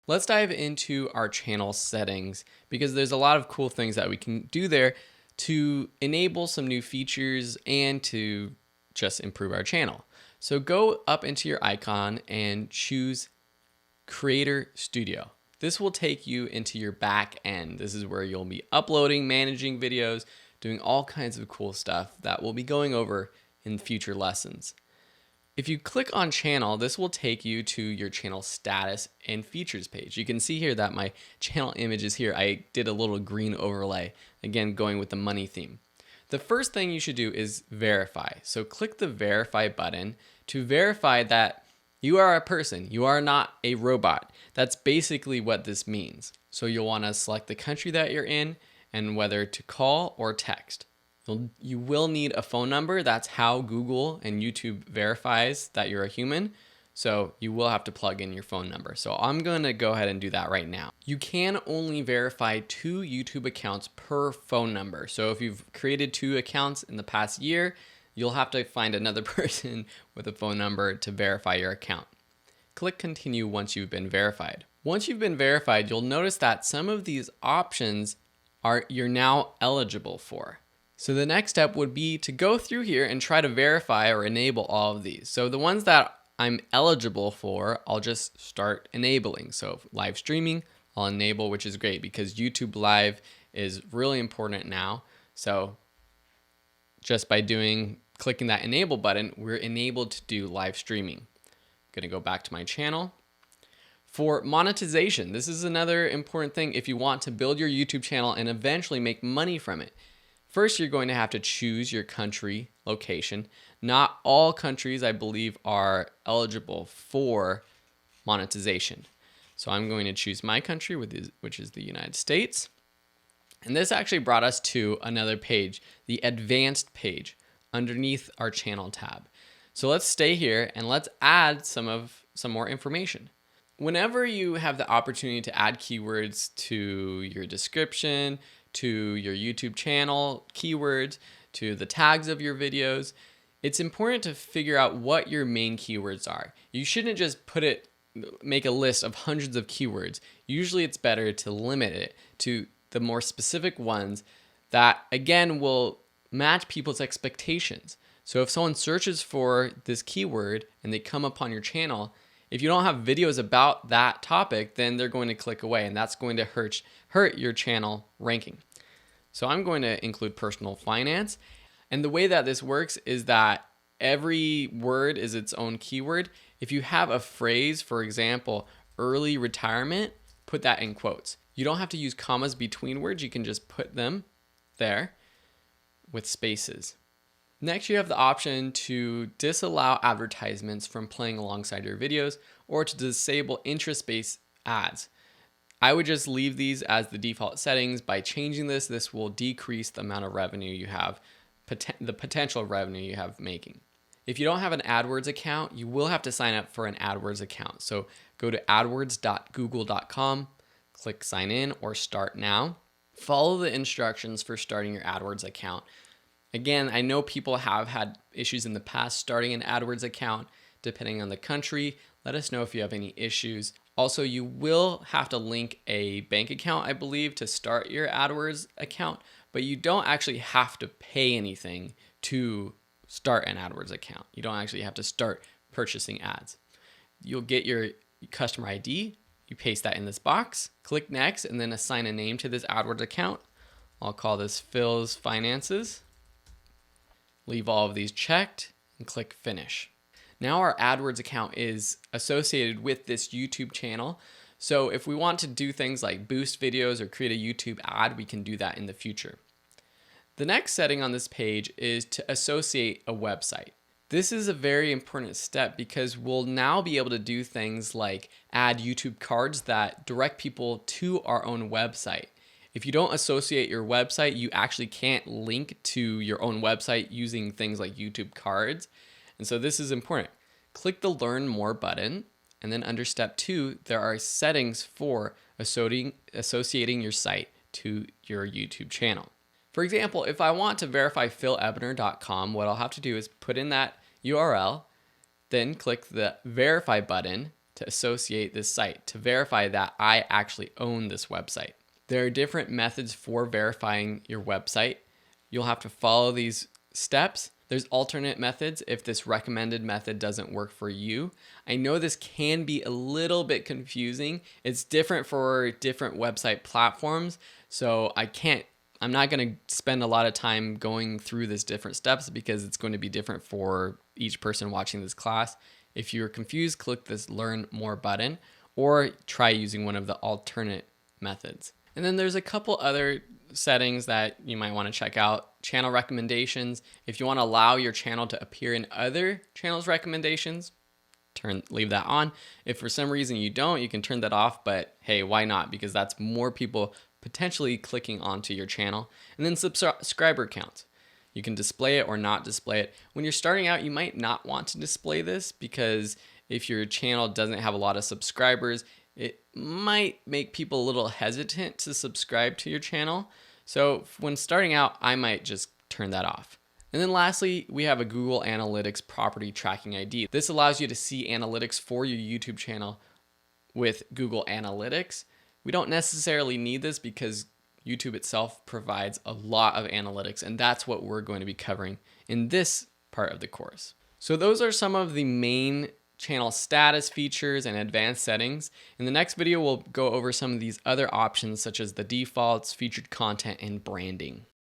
Let's dive into our channel settings because there's a lot of cool things that we can do there to enable some new features and to just improve our channel. So go up into your icon and choose Creator Studio. This will take you into your back end. This is where you'll be uploading, managing videos, doing all kinds of cool stuff that we'll be going over in future lessons. If you click on channel, this will take you to your channel status and features page. You can see here that my channel image is here. I did a little green overlay, again, going with the money theme. The first thing you should do is verify. So click the verify button to verify that you are a person. You are not a robot. That's basically what this means. So you'll want to select the country that you're in and whether to call or text. You will need a phone number. That's how Google and YouTube verifies that you're a human. So you will have to plug in your phone number. So I'm going to go ahead and do that right now. You can only verify 2 YouTube accounts per phone number. So if you've created 2 accounts in the past year, you'll have to find another person with a phone number to verify your account. Click continue once you've been verified. Once you've been verified, you'll notice that some of these options you're now eligible for. So the next step would be to go through here and try to verify or enable all of these. So the ones that I'm eligible for, I'll just start enabling. So live streaming, I'll enable, which is great because YouTube Live is really important now. So just by clicking that enable button, we're enabled to do live streaming. I'm gonna go back to my channel. For monetization, this is another important thing if you want to build your YouTube channel and eventually make money from it. First, you're going to have to choose your country location. Not all countries, I believe, are eligible for monetization. So I'm going to choose my country, which is the United States. And this actually brought us to another page, the advanced page, underneath our channel tab. So let's stay here and let's add some more information. Whenever you have the opportunity to add keywords to your description, to your YouTube channel keywords, to the tags of your videos, it's important to figure out what your main keywords are. You shouldn't just make a list of hundreds of keywords. Usually it's better to limit it to the more specific ones that, again, will match people's expectations. So if someone searches for this keyword and they come upon your channel, if you don't have videos about that topic, then they're going to click away, and that's going to hurt your channel ranking. So I'm going to include personal finance. And the way that this works is that every word is its own keyword. If you have a phrase, for example, early retirement, put that in quotes. You don't have to use commas between words. You can just put them there with spaces. Next, you have the option to disallow advertisements from playing alongside your videos or to disable interest-based ads. I would just leave these as the default settings. By changing this, this will decrease the amount of revenue you have, the potential revenue you have making. If you don't have an AdWords account, you will have to sign up for an AdWords account. So go to adwords.google.com, click sign in or start now. Follow the instructions for starting your AdWords account. Again, I know people have had issues in the past starting an AdWords account. Depending on the country, let us know if you have any issues. Also, you will have to link a bank account, I believe, to start your AdWords account, but you don't actually have to pay anything to start an AdWords account. You don't actually have to start purchasing ads. You'll get your customer ID, you paste that in this box, click next, and then assign a name to this AdWords account. I'll call this Phil's Finances. Leave all of these checked and click finish. Now our AdWords account is associated with this YouTube channel. So if we want to do things like boost videos or create a YouTube ad, we can do that in the future. The next setting on this page is to associate a website. This is a very important step because we'll now be able to do things like add YouTube cards that direct people to our own website. If you don't associate your website, you actually can't link to your own website using things like YouTube cards. And so this is important. Click the Learn More button, and then under step 2, there are settings for associating your site to your YouTube channel. For example, if I want to verify philebner.com, what I'll have to do is put in that URL, then click the Verify button, to associate this site to verify that I actually own this website. There are different methods for verifying your website. You'll have to follow these steps. There's alternate methods if this recommended method doesn't work for you. I know this can be a little bit confusing. It's different for different website platforms, so I'm not going to spend a lot of time going through these different steps because it's going to be different for each person watching this class. If you're confused, click this Learn More button or try using one of the alternate methods. And then there's a couple other settings that you might want to check out. Channel recommendations. If you want to allow your channel to appear in other channels' recommendations, leave that on. If for some reason you don't, you can turn that off, but hey, why not? Because that's more people potentially clicking onto your channel. And then subscriber counts. You can display it or not display it. When you're starting out, you might not want to display this because if your channel doesn't have a lot of subscribers, it might make people a little hesitant to subscribe to your channel. So when starting out, I might just turn that off. And then lastly, we have a Google Analytics property tracking ID. This allows you to see analytics for your YouTube channel with Google Analytics. We don't necessarily need this because YouTube itself provides a lot of analytics, and that's what we're going to be covering in this part of the course. So those are some of the main channel status features and advanced settings. In the next video, we'll go over some of these other options such as the defaults, featured content, and branding.